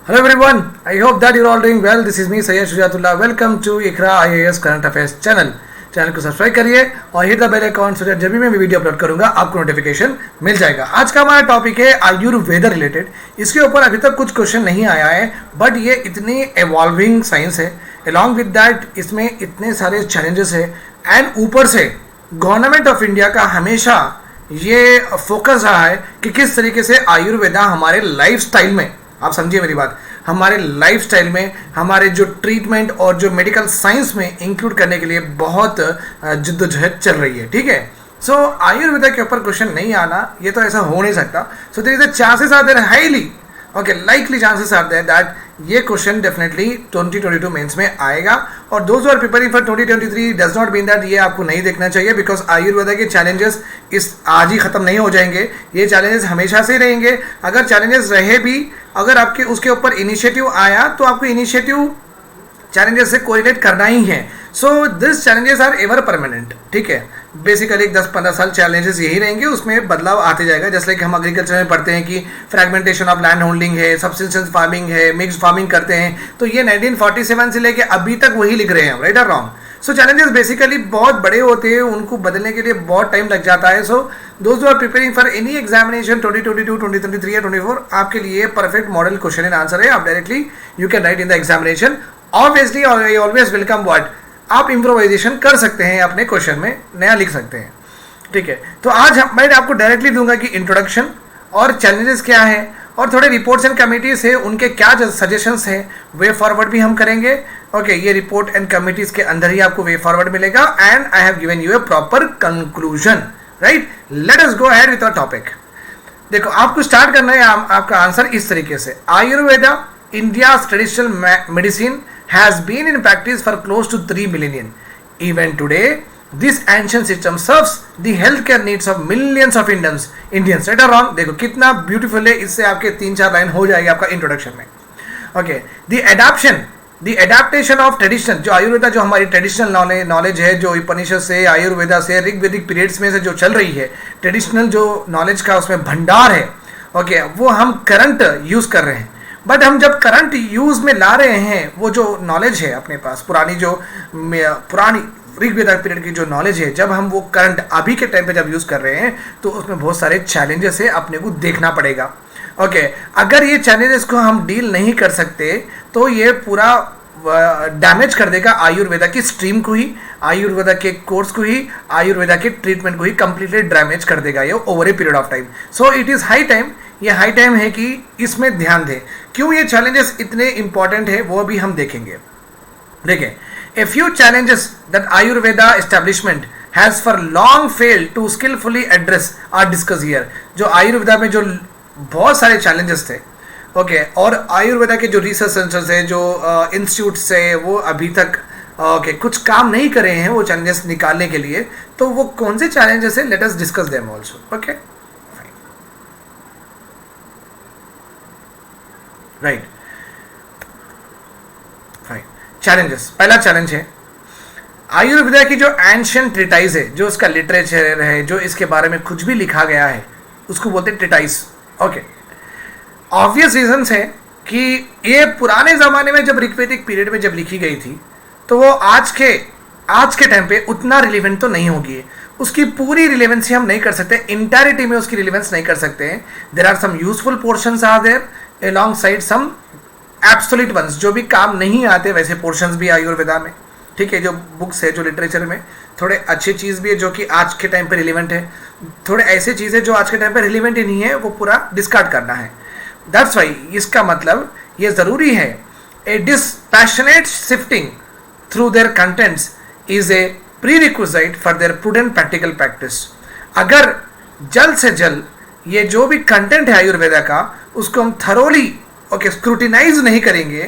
Hello everyone, I hope that you're all doing well. This is me Sayyid Shujatullah. Welcome to Iqra IAS current affairs channel को subscribe करिए और hit the bell icon so that जब भी मैं video upload करूंगा आपको notification मिल जाएगा। आज का हमारा टॉपिक है आयुर्वेदा रिलेटेड। इसके ऊपर अभी तक कुछ क्वेश्चन नहीं आया है, बट ये इतनी एवॉल्विंग साइंस है, अलॉन्ग विद दैट इसमें इतने सारे चैलेंजेस है, एंड ऊपर से गवर्नमेंट ऑफ इंडिया का हमेशा ये फोकस रहा है कि किस तरीके से आयुर्वेदा हमारे लाइफस्टाइल में, आप समझिए मेरी बात, हमारे लाइफस्टाइल में हमारे जो ट्रीटमेंट और जो मेडिकल साइंस में इंक्लूड करने के लिए बहुत जिद्दोजहद चल रही है। ठीक है, सो आयुर्वेदा के ऊपर क्वेश्चन नहीं आना, ये तो ऐसा हो नहीं सकता। So there is a chances are there, highly likely chances are there that ये क्वेश्चन डेफिनेटली 2022 मेंस में आएगा। और those are preparing for 2023 does not mean that ये आपको नहीं देखना चाहिए, बिकॉज आयुर्वेदा के चैलेंजेस इस आज ही खत्म नहीं हो जाएंगे, ये चैलेंजेस हमेशा से रहेंगे। अगर चैलेंजेस रहे भी, अगर आपके उसके ऊपर इनिशिएटिव आया तो आपको इनिशिएटिव चैलेंजेस से कोरिलेट करना ही है। So this challenges are ever permanent. ठीक है, बेसिकली 10-15 साल चैलेंजेस यही रहेंगे, उसमें बदलाव आते जाएगा। जैसे कि हम एग्रीकल्चर में पढ़ते हैं कि फ्रैगमेंटेशन ऑफ लैंड होल्डिंग है, सब्सिस्टेंस फार्मिंग है, मिक्स फार्मिंग करते हैं, तो ये 1947 से लेके अभी तक वही लिख रहे हैं, राइट और रॉन्ग। सो चैलेंजेस बेसिकली बहुत बड़े होते हैं, उनको बदलने के लिए बहुत टाइम लग जाता है। So those who are preparing for any examination 2022, 2023 या 2024, आपके लिए perfect model question and answer है। आप directly you can write in the examination. Obviously I always welcome what, आप इम्प्रोवाइजेशन कर सकते हैं, अपने क्वेश्चन में नया लिख सकते हैं। ठीक है, तो आज मैं आपको डायरेक्टली दूंगा कि इंट्रोडक्शन और चैलेंजेस क्या है, और थोड़े रिपोर्ट्स एंड कमिटीज है उनके क्या सजेशंस हैं, वे फॉरवर्ड भी हम करेंगे। ओके, ये रिपोर्ट एंड कमिटीज के अंदर ही आपको वे फॉरवर्ड मिलेगा, and I have given you a proper conclusion. Right, let us go ahead with our topic. देखो, आपको स्टार्ट करना है आपका आंसर इस तरीके से। Ayurveda, India's traditional medicine, has been in practice for close to 3 millennium. Even today, this ancient system serves the healthcare needs of millions of Indians. Right or wrong? देखो कितना ब्यूटीफुल है, इससे आपके 3-4 लाइन हो जाएगी आपका इंट्रोडक्शन में। Okay, the adaptation of tradition, जो आयुर्वेदा जो हमारी ट्रेडिशनल नॉलेज है, जो उपनिषद से, आयुर्वेदा से, ऋग्वेदिक पीरियड्स में से जो चल रही है, ट्रेडिशनल जो नॉलेज का उसमें भंडार है, ओके, वो हम करंट यूज कर रहे हैं। बट हम जब करंट यूज में ला रहे हैं, वो जो नॉलेज है अपने पास, पुरानी ऋग्वेदा पीरियड की जो नॉलेज है, जब हम वो करंट अभी के टाइम पे जब यूज कर रहे हैं, तो उसमें बहुत सारे चैलेंजेस है, अपने को देखना पड़ेगा। ओके, अगर ये चैलेंजेस को हम डील नहीं कर सकते तो ये पूरा डैमेज कर देगा आयुर्वेदा की स्ट्रीम को ही, आयुर्वेदा के कोर्स को ही, आयुर्वेदा के ट्रीटमेंट को ही कंप्लीटली डैमेज कर देगा ये over a period of time. So it is high time, ये हाई टाइम है कि इसमें ध्यान दें। क्यों ये चैलेंजेस इतने इंपॉर्टेंट है वो भी हम देखेंगे। देखें, a few challenges that Ayurveda establishment has for long failed to skilfully address are discussed here. जो आयुर्वेदा में जो बहुत सारे चैलेंजेस थे, ओके, और आयुर्वेदा के जो रिसर्च सेंटर्स है, जो इंस्टीट्यूट्स है, वो अभी तक कुछ काम नहीं करे हैं वो चैलेंजेस निकालने के लिए। तो वो कौन से चैलेंजेस है, let us discuss them also. Okay, right, fine. Challenges, पहला चैलेंज है आयुर्वेदा की जो एंशिएंट ट्रीटाइज है, जो उसका लिटरेचर है, जो इसके बारे में कुछ भी लिखा गया है, उसको बोलते हैं ट्रीटाइज। ओके, ऑब्वियस रीजंस है कि ये पुराने ज़माने में जब ऋग्वेदिक पीरियड में जब लिखी गई थी, तो वो आज के टाइम पे उतना रिलेवेंट तो नहीं होगी। उसकी पूरी रिलेवेंसी हम नहीं कर सकते, इंटायरिटी में उसकी रिलेवेंस नहीं कर सकते हैं। There are some useful portions are there alongside some absolute ones, जो भी काम नहीं आते वैसे पोर्शंस भी आयुर्वेदा में। ठीक है, जो बुक्स है, जो लिटरेचर में थोड़े अच्छी चीज़ भी है जो कि आज के टाइम पे रिलेवेंट है, थोड़े ऐसे चीज़ें जो आज के टाइम पे रिलेवेंट ही नहीं है, वो पूरा डिस्कार्ड करना है। दैट्स वाई इसका मतलब ये ज़रूरी है, a dispassionate shifting through their contents is a prerequisite for their prudent practical practice. अगर जल्द से जल्द ये जो भी कंटेंट है आयुर्वेदा का, उसको हम थरोली स्क्रूटिनाइज नहीं करेंगे,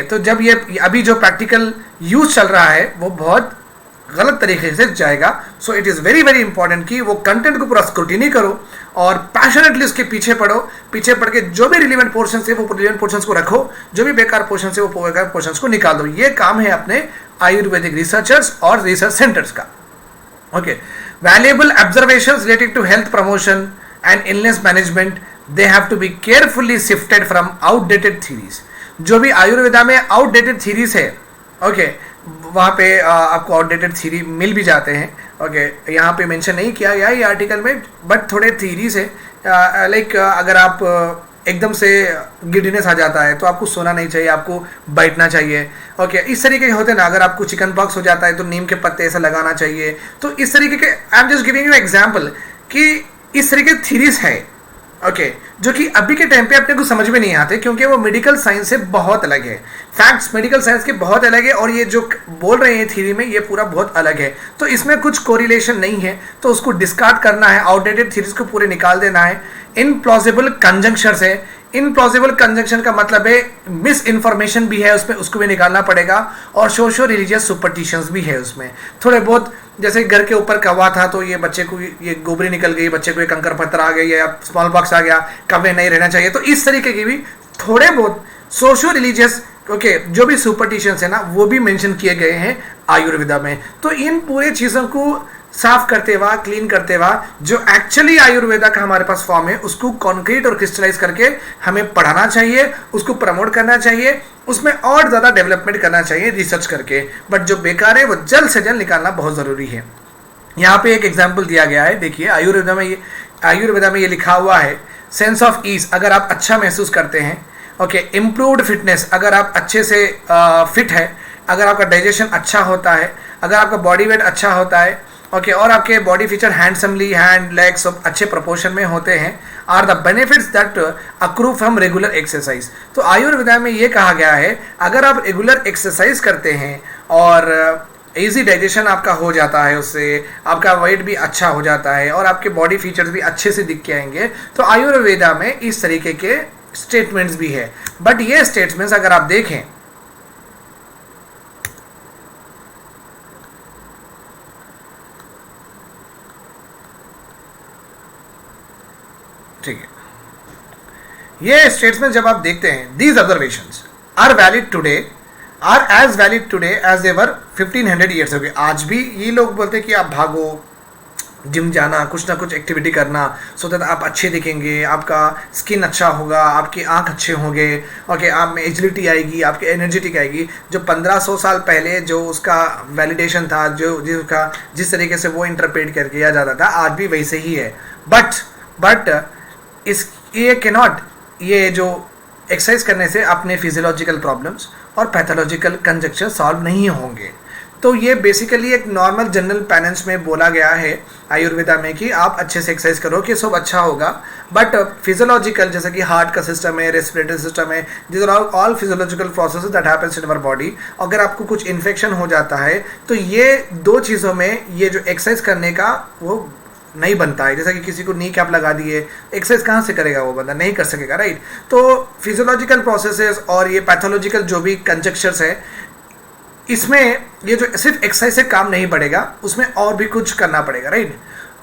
तो जब ये अभी जो प्रैक्टिकल यूज चल रहा है वो बहुत गलत तरीके से जाएगा। So it is very very important कि वो कंटेंट को पूरा स्क्रूटिनी करो और पैशनेटली उसके पीछे पढ़ के जो भी रिलेवेंट पोर्शन है वो रिलेवेंट पोर्शंस को रखो, जो भी बेकार पोर्शन है वो बेकार पोर्शंस को निकाल दो। ये काम है अपने आयुर्वेदिक रिसर्चर्स और रिसर्च सेंटर्स का। Okay, valuable observations related to health promotion and illness management they have to be carefully shifted from outdated theories. जो भी आयुर्वेदा में आउटडेटेड थीरीज है, ओके, वहाँ पे आपको आउटडेटेड थीरी मिल भी जाते हैं। ओके, यहाँ पे मेंशन नहीं किया गया ये आर्टिकल में, बट थोड़े थीरीज है। लाइक अगर आप एकदम से गिडनेस आ जाता है तो आपको सोना नहीं चाहिए, आपको बैठना चाहिए। ओके, इस तरीके के होते हैं ना। अगर आपको चिकन पॉक्स हो जाता है तो नीम के पत्ते ऐसा लगाना चाहिए। तो इस तरीके के, I am just giving you example कि इस तरीके थीरीज है, ओके, जो कि अभी के टाइम पे अपने को समझ में नहीं आते, क्योंकि वो मेडिकल साइंस से बहुत अलग है। फैक्ट्स मेडिकल साइंस के बहुत अलग है, और ये जो बोल रहे हैं थ्योरी में, ये पूरा बहुत अलग है। तो इसमें कुछ कोरिलेशन नहीं है, तो उसको डिस्कार्ड करना है, आउटडेटेड थ्योरीज को पूरे निकाल देना है। इनप्लॉजिबल कंजंक्शंस है। इनप्लॉजिबल कंजंक्शन का मतलब है मिस इन्फॉर्मेशन भी है उसमें, उसको भी निकालना पड़ेगा। और सोशो रिलीजियस सुपरस्टिशंस भी है उसमें थोड़े बहुत। जैसे घर के ऊपर कौवा था तो ये बच्चे को ये गोबरी निकल गई, बच्चे को ये कंकर पत्थर आ गई, या स्मॉल पॉक्स आ गया, कौवे नहीं रहना चाहिए। तो इस तरीके की भी थोड़े बहुत सोशो रिलीजियस, ओके, जो भी सुपरस्टिशंस है ना, वो भी मेंशन किए गए हैं आयुर्वेदा में। तो इन पूरे चीज़ों को साफ करते हुआ, क्लीन करते हुआ, जो एक्चुअली आयुर्वेदा का हमारे पास फॉर्म है, उसको कॉन्क्रीट और क्रिस्टलाइज करके हमें पढ़ाना चाहिए, उसको प्रमोट करना चाहिए, उसमें और ज़्यादा डेवलपमेंट करना चाहिए रिसर्च करके। बट जो बेकार है वो जल्द से जल्द निकालना बहुत ज़रूरी है। यहाँ पे एक एग्जाम्पल दिया गया है, देखिए आयुर्वेदा में ये लिखा हुआ है, सेंस ऑफ ईज, अगर आप अच्छा महसूस करते हैं। ओके, इम्प्रूव्ड फिटनेस, अगर आप अच्छे से फिट है, अगर आपका डाइजेशन अच्छा होता है, अगर आपका बॉडी वेट अच्छा होता है, ओके, और आपके body feature handsomely, hand legs सब अच्छे प्रोपोर्शन में होते हैं, are the benefits that accrue from regular exercise. तो आयुर्वेदा में ये कहा गया है, अगर आप रेगुलर एक्सरसाइज करते हैं और इजी डाइजेशन आपका हो जाता है, उससे आपका वेट भी अच्छा हो जाता है और आपके बॉडी फीचर्स भी अच्छे से दिख के आएंगे। तो आयुर्वेदा में इस तरीके के स्टेटमेंट्स भी है। बट ये स्टेटमेंट्स अगर आप देखें, ठीक है, ये स्टेटमेंट जब आप देखते हैं, these observations are valid today, are as valid today as they were 1500 years ago. आज भी ये लोग बोलते हैं कि आप भागो, जिम जाना, कुछ ना कुछ एक्टिविटी करना, सो दैट आप अच्छे दिखेंगे, आपका स्किन अच्छा होगा, आपकी आंख अच्छे होंगे, ओके, आप में एजिलिटी आएगी, आपकी एनर्जेटिक आएगी। जो 1500 साल पहले जो उसका वैलिडेशन था, जो जिस तरीके से वो इंटरप्रेट कर किया जाता था, आज भी वैसे ही है। बट ये कैनॉट, ये जो एक्सरसाइज करने से अपने फिजियोलॉजिकल प्रॉब्लम्स और पैथोलॉजिकल कंजक्शन सॉल्व नहीं होंगे। तो ये बेसिकली एक नॉर्मल जनरल पैरेंट्स में बोला गया है आयुर्वेदा में कि आप अच्छे से एक्सरसाइज करो कि सब अच्छा होगा। बट फिजियोलॉजिकल, जैसे कि हार्ट का सिस्टम है, रेस्पिरेटरी सिस्टम है, this are all physiological processes that happens in our body. अगर आपको कुछ इन्फेक्शन हो जाता है तो ये दो चीज़ों में ये जो एक्सरसाइज करने का वो नहीं बनता है। जैसा कि किसी को नी कैप लगा दिए, एक्सरसाइज कहाँ से करेगा वो बंदा, नहीं कर सकेगा, राइट। तो फिजियोलॉजिकल प्रोसेसेस और ये पैथोलॉजिकल जो भी कंजक्शंस है, इसमें ये जो सिर्फ एक्सरसाइज से काम नहीं पड़ेगा, उसमें और भी कुछ करना पड़ेगा, राइट।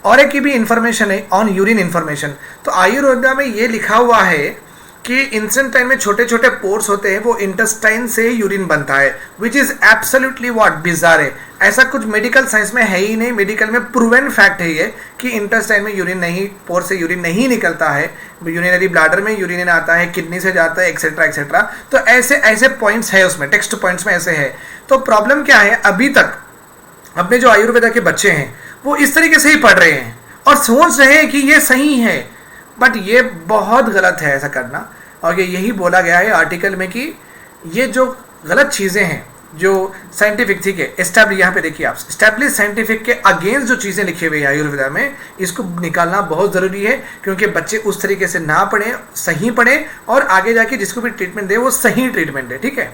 और एक की भी इंफॉर्मेशन है ऑन यूरिन इंफॉर्मेशन। तो आयुर्वेदा में ये लिखा हुआ है कि इंटेस्टाइन में छोटे छोटे पोर्स होते हैं, वो इंटेस्टाइन से यूरिन बनता है, which is absolutely what bizarre है। ऐसा कुछ मेडिकल साइंस में है ही नहीं, मेडिकल में प्रूवन फैक्ट है ये कि इंटेस्टाइन में यूरिन नहीं, पोर से यूरिन नहीं निकलता है, यूरिनरी ब्लैडर में यूरिन आता है, किडनी से जाता है, एक्सेट्रा एक्सेट्रा। तो ऐसे ऐसे पॉइंट्स है उसमें, टेक्स्ट पॉइंट्स में ऐसे है। तो प्रॉब्लम क्या है, अभी तक अपने जो आयुर्वेदा के बच्चे हैं वो इस तरीके से ही पढ़ रहे हैं और सोच रहे हैं कि ये सही है, बट ये बहुत गलत है ऐसा करना। और ये यही बोला गया है आर्टिकल में कि ये जो गलत चीज़ें हैं जो साइंटिफिक, ठीक है, एस्टैब्लिश, यहाँ पे देखिए आप, एस्टैब्लिश साइंटिफिक के अगेंस्ट जो चीज़ें लिखी हुई है आयुर्वेदा में, इसको निकालना बहुत ज़रूरी है, क्योंकि बच्चे उस तरीके से ना पढ़ें, सही पढ़ें, और आगे जाके जिसको भी ट्रीटमेंट दे वो सही ट्रीटमेंट दे, ठीक है।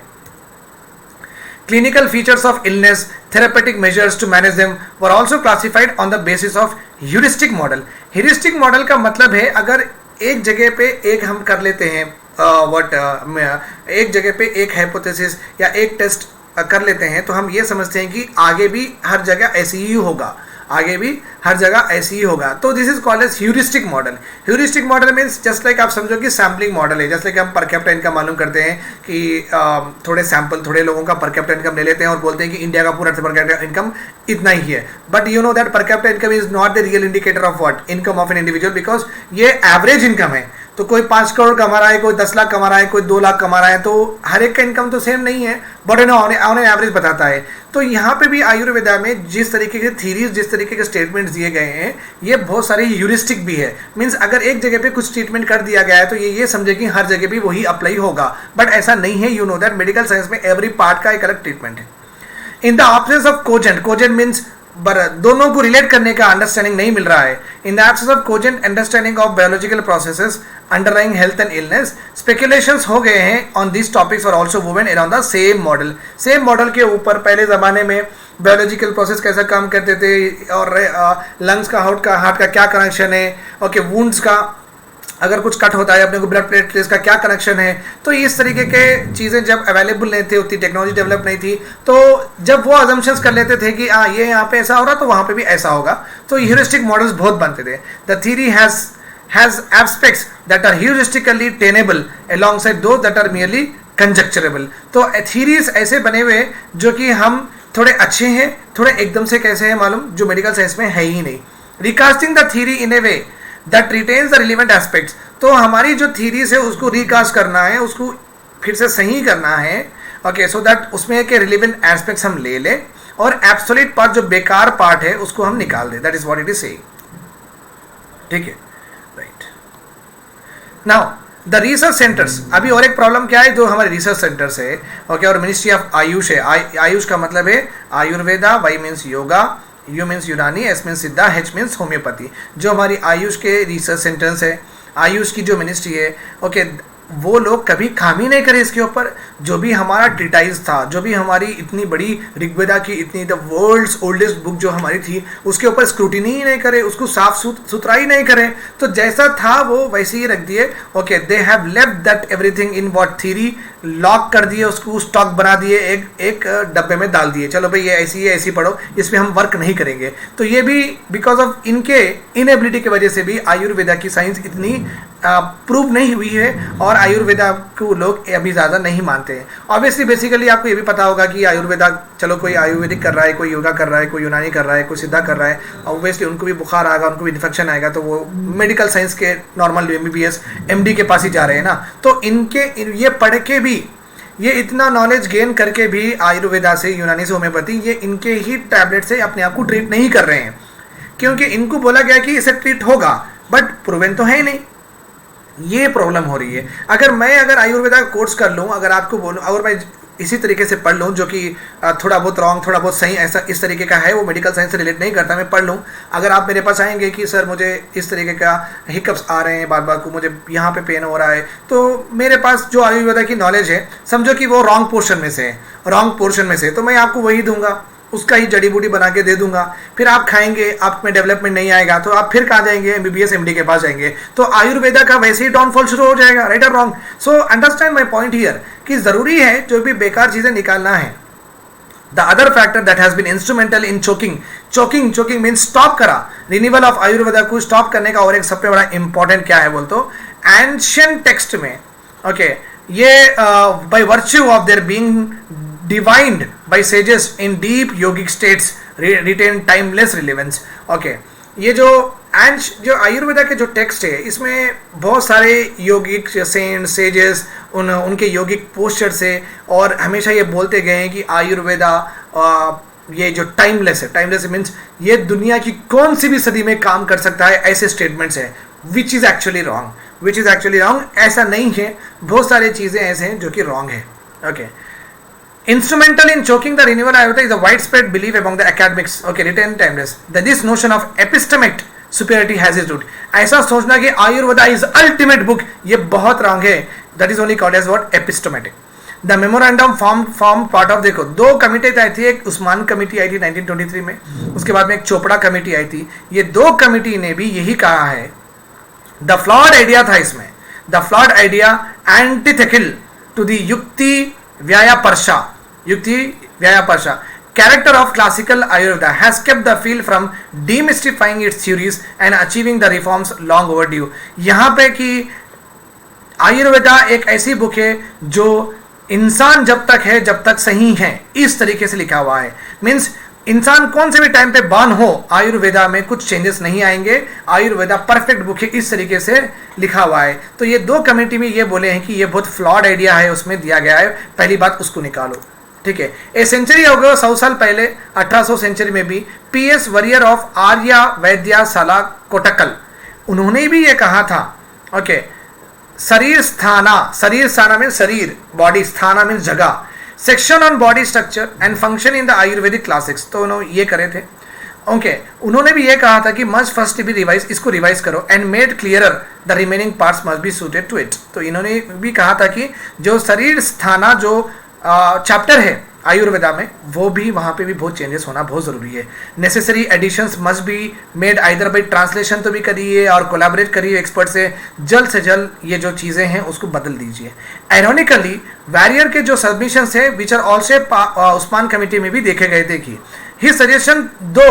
Clinical features of illness, therapeutic measures to manage them were also classified on the basis of heuristic model. Heuristic model का मतलब है, अगर एक जगह पे एक हम कर लेते हैं एक जगह पे एक हाइपोथेसिस या एक टेस्ट कर लेते हैं, तो हम ये समझते हैं कि आगे भी हर जगह ऐसे ही होगा, आगे भी हर जगह ऐसे ही होगा। तो this is called as heuristic model. Heuristic model means just like आप समझो कि सैम्पलिंग मॉडल है। जैसे लाइक हम पर कैपिटा इनकम मालूम करते हैं कि थोड़े सैंपल, थोड़े लोगों का पर कैपिटा इनकम ले लेते हैं और बोलते हैं कि इंडिया का पूरा पर कैपिटा इनकम इतना ही है। But you know that per capita income is not the real indicator of what income of an individual, because ये एवरेज इनकम है। तो कोई 5 करोड़ कमा रहा है, कोई 10 लाख कमा रहा है, कोई 2 लाख कमा रहा है, तो हर एक का इनकम तो सेम नहीं है, बट ऑन एवरेज बताता है। तो यहाँ पे भी आयुर्वेदा में जिस तरीके के थीरीज, जिस तरीके के स्टेटमेंट्स दिए गए हैं, ये बहुत सारे ह्यूरिस्टिक भी है। मीन्स अगर एक जगह पे कुछ ट्रीटमेंट कर दिया गया है तो ये समझे कि हर जगह भी वही अप्लाई होगा, बट ऐसा नहीं है। You know that medical science में एवरी पार्ट का एक अलग ट्रीटमेंट है। In the absence of cogent, cogent means दोनों को रिलेट करने का अंडरस्टैंडिंग नहीं मिल रहा है। In the absence of cogent understanding of biological processes underlying health and illness, speculations हो गए हैं ऑन दिस टॉपिक्स और also women around the same model. Same model के ऊपर पहले ज़माने में बायोलॉजिकल प्रोसेस कैसा काम करते थे, और लंग्स का हार्ट का क्या कनेक्शन है, ओके, वुंड्स का अगर कुछ कट होता है अपने को ब्लड प्लेटलेट्स का क्या कनेक्शन है। तो इस तरीके के चीज़ें जब अवेलेबल नहीं थे, उतनी टेक्नोलॉजी डेवलप नहीं थी, तो जब वो अजम्पशंस कर लेते थे कि ये यहाँ पे ऐसा हो रहा तो वहाँ पे भी ऐसा होगा, तो ह्यूरिस्टिक मॉडल्स बहुत बनते थे। The theory has aspects that are heuristically tenable alongside those that are merely conjecturable. तो थ्योरीज ऐसे बने हुए जो कि हम थोड़े अच्छे हैं, थोड़े एकदम से कैसे हैं मालूम, जो मेडिकल साइंस में है ही नहीं। Recasting the theory in a way that retains the relevant aspects, तो हमारी जो थीरीज है उसको रिकास्ट करना है, उसको फिर से सही करना है, ओके, सो दैट उसमें के रिलेवेंट एस्पेक्ट्स हम ले लें और एब्सोल्यूट पार्ट, जो बेकार पार्ट है, उसको हम निकाल दें। That is what it is saying. ठीक है, right. Now the research centres, अभी और एक प्रॉब्लम क्या है, जो हमारे रिसर्च सेंटर्स है, ओके, और मिनिस्ट्री ऑफ आयुष है। आयुष का मतलब है Ayurveda, Y means yoga, U means Unani, S means Siddha, H means homoeopathy. जो हमारी आयुष के रिसर्च सेंटर्स है, आयुष की जो मिनिस्ट्री है, ओके, वो लोग कभी काम ही नहीं करे इसके ऊपर। जो भी हमारा ट्रीटाइज था, जो भी हमारी इतनी बड़ी ऋग्वेदा की, इतनी द वर्ल्ड्स ओल्डेस्ट बुक जो हमारी थी, उसके ऊपर स्क्रूटिनी ही नहीं करे, उसको साफ सुथरा ही नहीं करे, तो जैसा था वो वैसे ही रख दिए। Okay, they have left that everything in what theory, lock कर दिए उसको, स्टॉक बना दिए, एक डब्बे में डाल दिए, चलो भाई ये ऐसी है, ऐसी पढ़ो, इसमें हम वर्क नहीं करेंगे। तो ये भी बिकॉज ऑफ इनके इनएबिलिटी की वजह से भी आयुर्वेदा की साइंस इतनी प्रूव नहीं हुई है, और आयुर्वेदा को लोग अभी ज़्यादा नहीं मानते हैं। ऑब्वियसली बेसिकली आपको ये भी पता होगा कि आयुर्वेदा, चलो कोई आयुर्वेदिक कर रहा है, कोई योगा कर रहा है, कोई यूनानी कर रहा है, कोई सिद्धा कर रहा है, ऑब्वियसली उनको भी बुखार आएगा, उनको भी इन्फेक्शन आएगा, तो वो मेडिकल साइंस के नॉर्मल MBBS MD के पास ही जा रहे हैं ना। तो इनके ये पढ़ के भी, ये इतना नॉलेज गेन करके भी आयुर्वेदा से, यूनानी से, होम्योपैथी, ये इनके ही टैबलेट से अपने आप को ट्रीट नहीं कर रहे हैं, क्योंकि इनको बोला गया कि इसे ट्रीट होगा, बट प्रूवन तो है ही नहीं। ये प्रॉब्लम हो रही है। अगर आयुर्वेदा कोर्स कर लूँ, अगर आपको बोलूँ, अगर मैं इसी तरीके से पढ़ लूँ, जो कि थोड़ा बहुत रॉन्ग, थोड़ा बहुत सही, ऐसा इस तरीके का है, वो मेडिकल साइंस से रिलेट नहीं करता, मैं पढ़ लूँ। अगर आप मेरे पास आएंगे कि सर मुझे इस तरीके का हिकअप्स आ रहे हैं, बार बार को मुझे यहाँ पे पेन हो रहा है, तो मेरे पास जो आयुर्वेदा की नॉलेज है, समझो कि वो रॉन्ग पोर्शन में से है, तो मैं आपको वही दूंगा, उसका ही जड़ी बूटी बना के दे दूंगा। फिर आप खाएंगे, आप में डेवलपमेंट नहीं आएगा, तो आप फिर कहाँ जाएंगे, MBBS MD के पास जाएंगे, तो आयुर्वेदा का वैसे ही डाउनफॉल शुरू हो जाएगा। राइट और wrong? So understand my point here, कि जरूरी है जो भी बेकार चीजें निकालना है। The other factor that has been instrumental in choking mean stop करा, रिन्यूअल ऑफ आयुर्वेदा को स्टॉप करने का और एक सबसे बड़ा इंपॉर्टेंट क्या है बोल तो, एंशिएंट टेक्स्ट में, ओके, ये by virtue of their being divined by sages in deep yogic states retain timeless relevance। okay, ये जो आयुर्वेदा के जो टेक्स्ट है, इसमें बहुत सारे योगिक सेंट सेजेस उनके योगिक पोस्चर से, और हमेशा ये बोलते गए हैं कि आयुर्वेदा ये जो टाइमलेस मीन्स ये दुनिया की कौन सी भी सदी में काम कर सकता है, ऐसे स्टेटमेंट्स है, विच इज एक्चुअली रॉन्ग। ऐसा नहीं है, बहुत सारी चीजें ऐसे हैं जो कि रॉन्ग है। Okay, instrumental in choking the renewal ayurveda is a widespread belief among the academics, okay, written timeless, that this notion of epistemic superiority has its root। ऐसा सोचना कि आयुर्वेदा is ultimate book, ये बहुत रॉन्ग है। that is only called as what, epistemic। the memorandum formed part of, देखो दो committee आई थी, एक उस्मान कमेटी आई थी 1923 में, उसके बाद में एक चोपड़ा कमेटी आई थी। ये दो कमिटी ने भी यही कहा है, द फ्लॉड आइडिया था इसमें, the flawed idea antithetical to the yukti व्यायापर्शा character of classical Ayurveda has kept the field from demystifying its theories and achieving the reforms long overdue। यहाँ पे कि आयुर्वेदा एक ऐसी बुक है जो इंसान जब तक है, जब तक सही है, इस तरीके से लिखा हुआ है। मीन्स इंसान कौन से भी टाइम पे बर्न हो, आयुर्वेदा में कुछ चेंजेस नहीं आएंगे। आयुर्वेदा परफेक्ट बुक है, इस तरीके से लिखा हुआ है। तो ये दो कमेटी में ये बोले हैं कि ये बहुत फ्लॉड आइडिया है, उसमें दिया गया है, पहली बात उसको निकालो, ठीक है। ए सेंचुरी हो गया 100 साल पहले, 1800 सेंचुरी में भी PS वरियर ऑफ आर्या वैद्यशाला कोटक्कल, उन्होंने भी ये कहा था, ओके, शरीर स्थाना में शरीर, बॉडी, स्थाना में जगह, section on body structure and function in the Ayurvedic classics, तो उन्होंने ये करे थे, ओके। उन्होंने भी ये कहा था कि मस्ट फर्स्ट बी रिवाइज, इसको रिवाइज करो, and made clearer the remaining parts must be suited to it. तो इन्होंने भी कहा था कि जो शरीर स्थाना जो चैप्टर है आयुर्वेदा में, वो भी वहाँ पे भी बहुत चेंजेस होना बहुत ज़रूरी है। Necessary additions must be made either by translation, तो भी करिए और कोलैबोरेट करिए एक्सपर्ट से जल्द ये जो चीज़ें हैं उसको बदल दीजिए। आयरॉनिकली वैरियर के जो सबमिशंस है which are also Usman committee में भी देखे गए थे कि ही सजेशन दो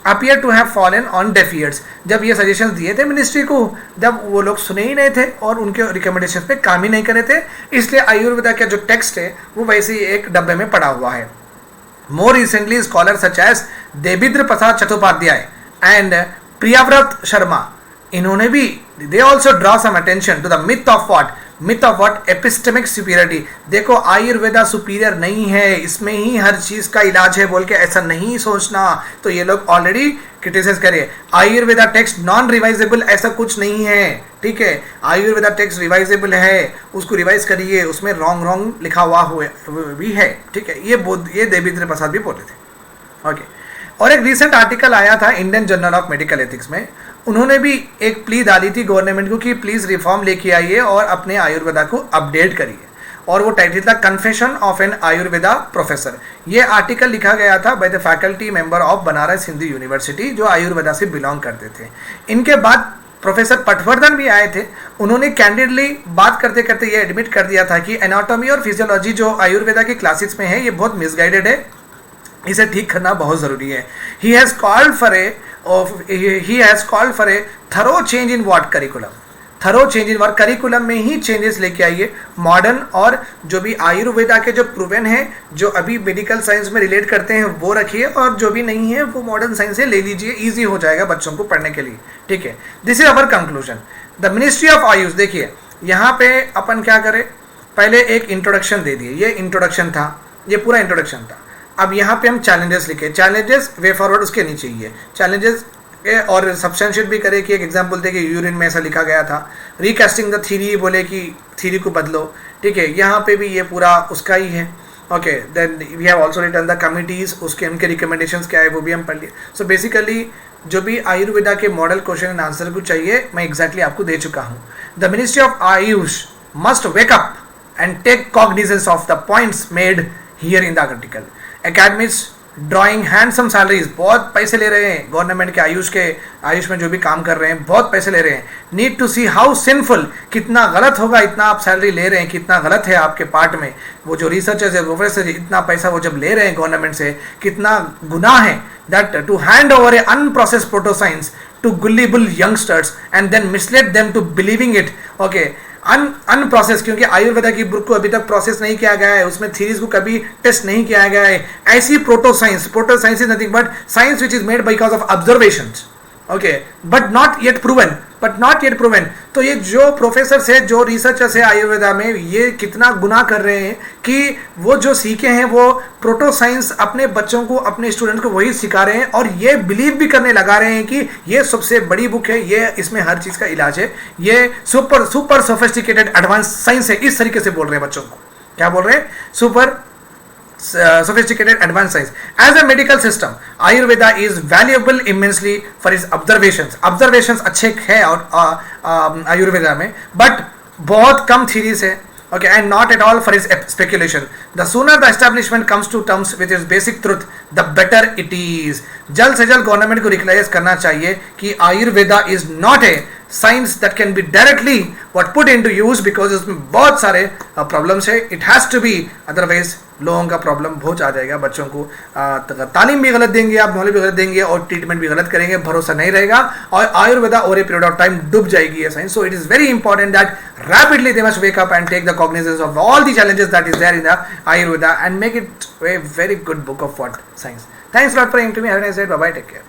appear to have fallen on deaf ears. जब ये सजेशन दिए थे मिनिस्ट्री को, जब वो लोग सुने ही नहीं थे और उनके रिकमेंडेशन पे काम ही नहीं करे थे, इसलिए आयुर्वेदा का जो टेक्स्ट है वो वैसे ही एक डब्बे में पड़ा हुआ है। More recently scholar such as Devendra Prasad Chattopadhyaya and Priyavrat Sharma, इन्होंने भी they also draw some attention to the myth of what epistemic superiority. देखो आयुर्वेदा सुपीरियर नहीं है, इसमें ही हर चीज का इलाज है बोल के ऐसा नहीं सोचना। तो ये लोग ऑलरेडी क्रिटिसाइज करे, आयुर्वेदा टेक्स्ट नॉन रिवाइजेबल, ऐसा कुछ नहीं है, ठीक है। आयुर्वेदा टेक्स्ट रिवाइजेबल है, उसको रिवाइज करिए, उसमें रॉन्ग लिखा हुआ भी है, ठीक है। ये देवेंद्र प्रसाद भी बोले थे, ओके। और एक रिसेंट आर्टिकल आया था Indian journal of medical ethics में, उन्होंने भी एक प्ली डाली थी गवर्नमेंट को कि प्लीज रिफॉर्म लेके आइए और अपने आयुर्वेदा को अपडेट करिए, और वो टाइटल था confession of an Ayurveda professor. ये आर्टिकल लिखा गया था by the faculty member of Banaras Hindu University, जो आयुर्वेदा से बिलोंग करते थे। इनके बाद प्रोफेसर पटवर्धन भी आए थे, उन्होंने कैंडिडली बात करते करते ये एडमिट कर दिया था कि एनाटॉमी और फिजियोलॉजी जो आयुर्वेदा के क्लासेस में है ये बहुत मिसगाइडेड है, इसे ठीक करना बहुत ज़रूरी है। He has called for a thorough change in what curriculum, thorough change in what curriculum में ही चेंजेस लेके आइए, मॉडर्न और जो भी आयुर्वेदा के जो प्रूवन है, जो अभी मेडिकल साइंस में रिलेट करते हैं वो रखिए, और जो भी नहीं है वो मॉडर्न साइंस से ले लीजिए, ईजी हो जाएगा बच्चों को पढ़ने के लिए, ठीक है। This is our conclusion. The ministry of Ayush, देखिए यहाँ पे अपन क्या करें, पहले एक इंट्रोडक्शन दे दिए, ये इंट्रोडक्शन था, ये पूरा इंट्रोडक्शन था। अब यहाँ पे हम चैलेंजेस लिखे, चैलेंजेस वे फॉरवर्ड उसके नीचे ही है चैलेंजेस, और सब्सटेंशिएट भी करे कि एक एग्जांपल दे कि यूरिन में ऐसा लिखा गया था। रिकास्टिंग द थ्योरी, बोले कि थ्योरी को बदलो, ठीक है। यहाँ पे भी ये पूरा उसका ही है, okay. Then we have also written the committees, उसके उनके रिकमेंडेशंस क्या है वो भी हम पढ़ लिए। सो बेसिकली जो भी आयुर्वेदा के मॉडल क्वेश्चन एंड आंसर को चाहिए मैं एग्जैक्टली आपको दे चुका हूँ। The ministry of AYUSH must wake up and take cognizance of the points made here in the article. Academics drawing handsome salaries, बहुत पैसे ले रहे हैं गवर्नमेंट के, आयुष में जो भी काम कर रहे हैं बहुत पैसे ले रहे हैं। Need to see how sinful, कितना गलत होगा इतना आप सैलरी ले रहे हैं, कितना गलत है आपके पार्ट में। वो जो रिसर्चर्स है, प्रोफेसर, इतना पैसा वो जब ले रहे हैं गवर्नमेंट से, कितना गुनाह है that to hand over a unprocessed protoscience to gullible youngsters and then mislead them to believing it, okay. Unprocess, क्योंकि आयुर्वेदा की बुक को अभी तक प्रोसेस नहीं किया गया है, उसमें थ्योरीज को कभी टेस्ट नहीं किया गया है। ऐसी protoscience is nothing but science which is made because of observations, okay, but not yet proven. तो ये जो प्रोफेसर है, जो रिसर्चर्स है आयुर्वेदा में, ये कितना गुनाह कर रहे हैं कि वो जो सीखे हैं वो प्रोटो साइंस अपने बच्चों को, अपने स्टूडेंट को वही सिखा रहे हैं, और ये बिलीव भी करने लगा रहे हैं कि ये सबसे बड़ी बुक है, ये इसमें हर चीज़ का इलाज है, ये सुपर सोफिस्टिकेटेड एडवांस साइंस है, इस तरीके से बोल रहे हैं बच्चों को। क्या बोल रहे हैं? Super sophisticated advanced science. As a medical system, Ayurveda is valuable immensely for its observations अच्छे है और आयुर्वेदा में, but बहुत कम theories है, okay, and not at all for its speculation. The sooner the establishment comes to terms with its basic truth, the better it is. जल्द से जल्द government को रिकलाइज करना चाहिए कि Ayurveda is not a science that can be directly put into use, because इसमें बहुत सारे प्रॉब्लम्स है. It has to be, otherwise लोगों का प्रॉब्लम बहुत आ जाएगा. बच्चों को तालीम भी गलत देंगे आप, नॉलेज भी गलत देंगे और ट्रीटमेंट भी गलत करेंगे, भरोसा नहीं रहेगा और Ayurveda over a period of time डूब जाएगी ये science. So it is very important that rapidly they must wake up and take the cognizance of all the challenges that is there in the Ayurveda and make it a very good book of what science. Thanks a lot for listening to me. Have a nice day. Bye bye. Take care.